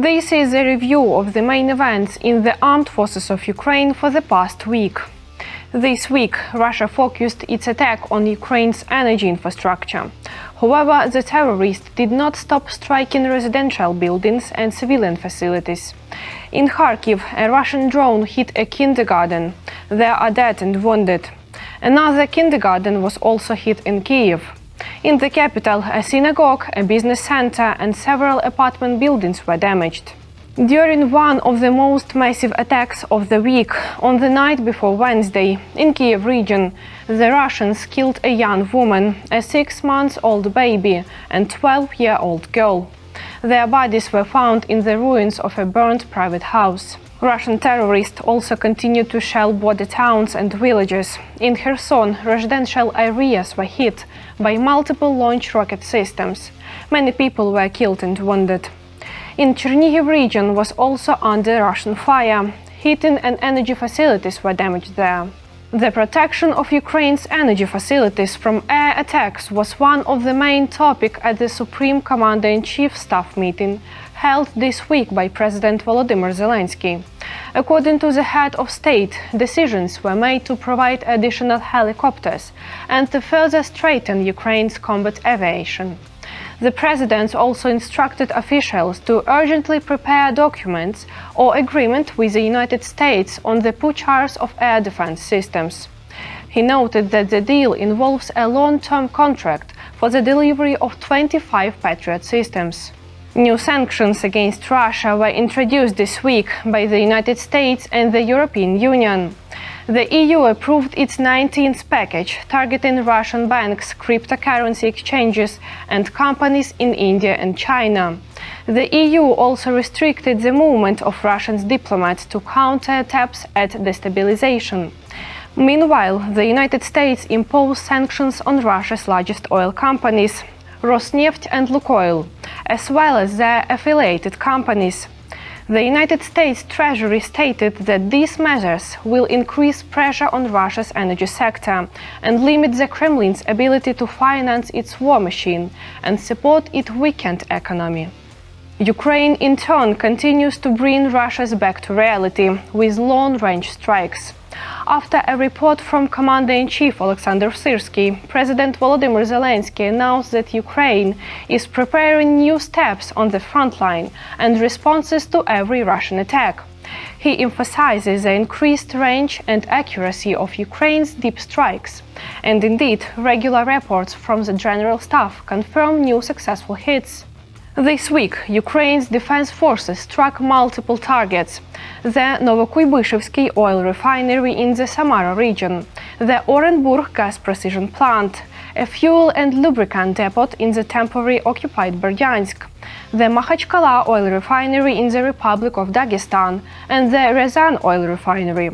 This is a review of the main events in the armed forces of Ukraine for the past week. This week, Russia focused its attack on Ukraine's energy infrastructure. However, the terrorists did not stop striking residential buildings and civilian facilities. In Kharkiv, a Russian drone hit a kindergarten. There are dead and wounded. Another kindergarten was also hit in Kyiv. In the capital, a synagogue, a business center, and several apartment buildings were damaged. During one of the most massive attacks of the week, on the night before Wednesday, in Kyiv region, the Russians killed a young woman, a 6-month-old baby, and 12-year-old girl. Their bodies were found in the ruins of a burned private house. Russian terrorists also continued to shell border towns and villages. In Kherson, residential areas were hit by multiple launch rocket systems. Many people were killed and wounded. In Chernihiv region was also under Russian fire. Heating and energy facilities were damaged there. The protection of Ukraine's energy facilities from air attacks was one of the main topics at the Supreme Commander-in-Chief staff meeting held this week by President Volodymyr Zelensky. According to the head of state, decisions were made to provide additional helicopters and to further strengthen Ukraine's combat aviation. The president also instructed officials to urgently prepare documents or agreement with the United States on the purchase of air defense systems. He noted that the deal involves a long-term contract for the delivery of 25 Patriot systems. New sanctions against Russia were introduced this week by the United States and the European Union. The EU approved its 19th package targeting Russian banks, cryptocurrency exchanges, and companies in India and China. The EU also restricted the movement of Russian diplomats to counter attempts at destabilization. Meanwhile, the United States imposed sanctions on Russia's largest oil companies, Rosneft and Lukoil, as well as their affiliated companies. The United States Treasury stated that these measures will increase pressure on Russia's energy sector and limit the Kremlin's ability to finance its war machine and support its weakened economy. Ukraine, in turn, continues to bring Russia's back to reality with long-range strikes. After a report from Commander-in-Chief Alexander Syrsky, President Volodymyr Zelensky announced that Ukraine is preparing new steps on the front line and responses to every Russian attack. He emphasizes the increased range and accuracy of Ukraine's deep strikes. And indeed, regular reports from the General Staff confirm new successful hits. This week, Ukraine's defense forces struck multiple targets: the Novokuybyshev oil refinery in the Samara region, the Orenburg gas precision plant, a fuel and lubricant depot in the temporarily occupied Berdyansk, the Makhachkala oil refinery in the Republic of Dagestan, and the Ryazan oil refinery.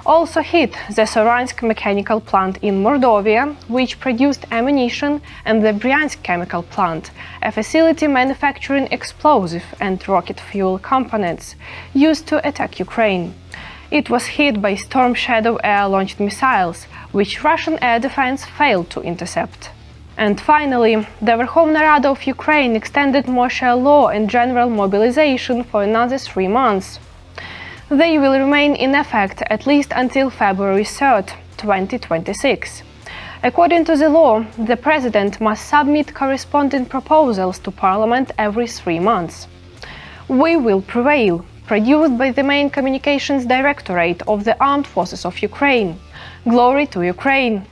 Also hit the Soransk mechanical plant in Mordovia, which produced ammunition, and the Bryansk chemical plant, a facility manufacturing explosive and rocket fuel components used to attack Ukraine. It was hit by Storm Shadow air-launched missiles, which Russian air defense failed to intercept. And finally, the Verkhovna Rada of Ukraine extended martial law and general mobilization for another 3 months. They will remain in effect at least until February 3, 2026. According to the law, the president must submit corresponding proposals to parliament every 3 months. We Will Prevail, produced by the main communications directorate of the Armed Forces of Ukraine. Glory to Ukraine!